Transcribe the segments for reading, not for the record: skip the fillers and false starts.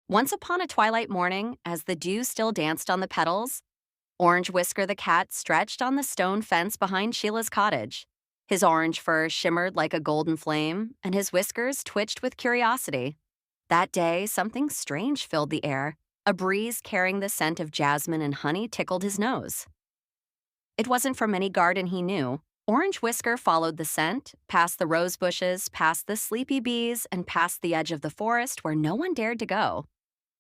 Once upon a twilight morning, as the dew still danced on the petals, Orange Whisker the cat stretched on the stone fence behind Sheila's cottage. His orange fur shimmered like a golden flame, and his whiskers twitched with curiosity. That day, something strange filled the air. A breeze carrying the scent of jasmine and honey tickled his nose. It wasn't from any garden he knew. Orange Whisker followed the scent, past the rose bushes, past the sleepy bees, and past the edge of the forest where no one dared to go.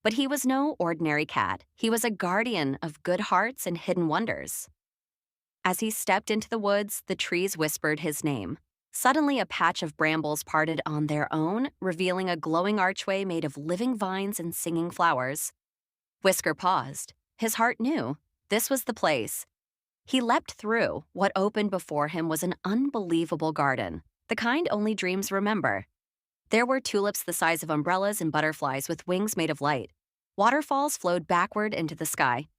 But he was no ordinary cat. He was a guardian of good hearts and hidden wonders. As he stepped into the woods, the trees whispered his name. Suddenly, a patch of brambles parted on their own, revealing a glowing archway made of living vines and singing flowers. Whisker paused. His heart knew. This was the place. He leapt through. What opened before him was an unbelievable garden, the kind only dreams remember. There were tulips the size of umbrellas and butterflies with wings made of light. Waterfalls flowed backward into the sky.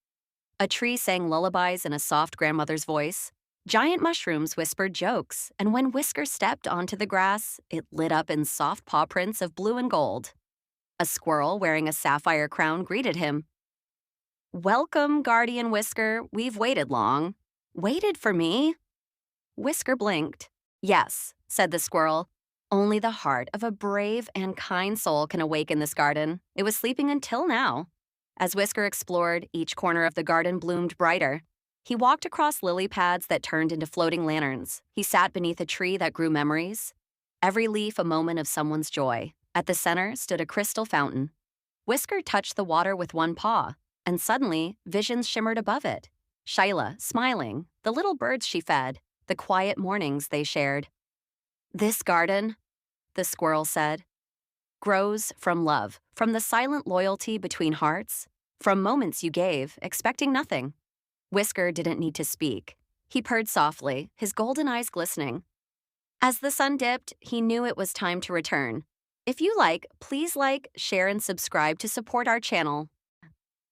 A tree sang lullabies in a soft grandmother's voice. Giant mushrooms whispered jokes, and when Whisker stepped onto the grass, it lit up in soft paw prints of blue and gold. A squirrel wearing a sapphire crown greeted him. "Welcome, Guardian Whisker. We've waited long." "Waited for me?" Whisker blinked. "Yes," said the squirrel. "Only the heart of a brave and kind soul can awaken this garden. It was sleeping until now." As Whisker explored, each corner of the garden bloomed brighter. He walked across lily pads that turned into floating lanterns. He sat beneath a tree that grew memories. Every leaf a moment of someone's joy. At the center stood a crystal fountain. Whisker touched the water with one paw, and suddenly visions shimmered above it. Shyla, smiling, the little birds she fed, the quiet mornings they shared. "This garden," the squirrel said, "grows from love, from the silent loyalty between hearts, from moments you gave, expecting nothing." Whisker didn't need to speak. He purred softly, his golden eyes glistening. As the sun dipped, he knew it was time to return. If you please share, and subscribe to support our channel.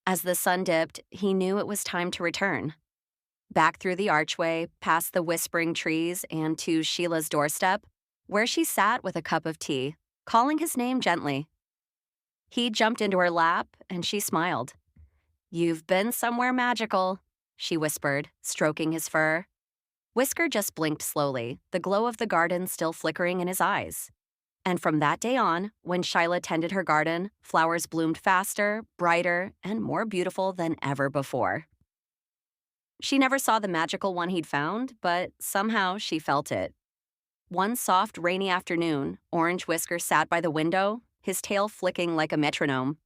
As the sun dipped, he knew it was time to return. Back through the archway, past the whispering trees, and to Sheila's doorstep, where she sat with a cup of tea, calling his name gently. He jumped into her lap, and she smiled. "You've been somewhere magical," she whispered, stroking his fur. Whisker just blinked slowly, the glow of the garden still flickering in his eyes. And from that day on, when Shyla tended her garden, flowers bloomed faster, brighter, and more beautiful than ever before. She never saw the magical one he'd found, but somehow she felt it. One soft, rainy afternoon, Orange Whisker sat by the window, his tail flicking like a metronome.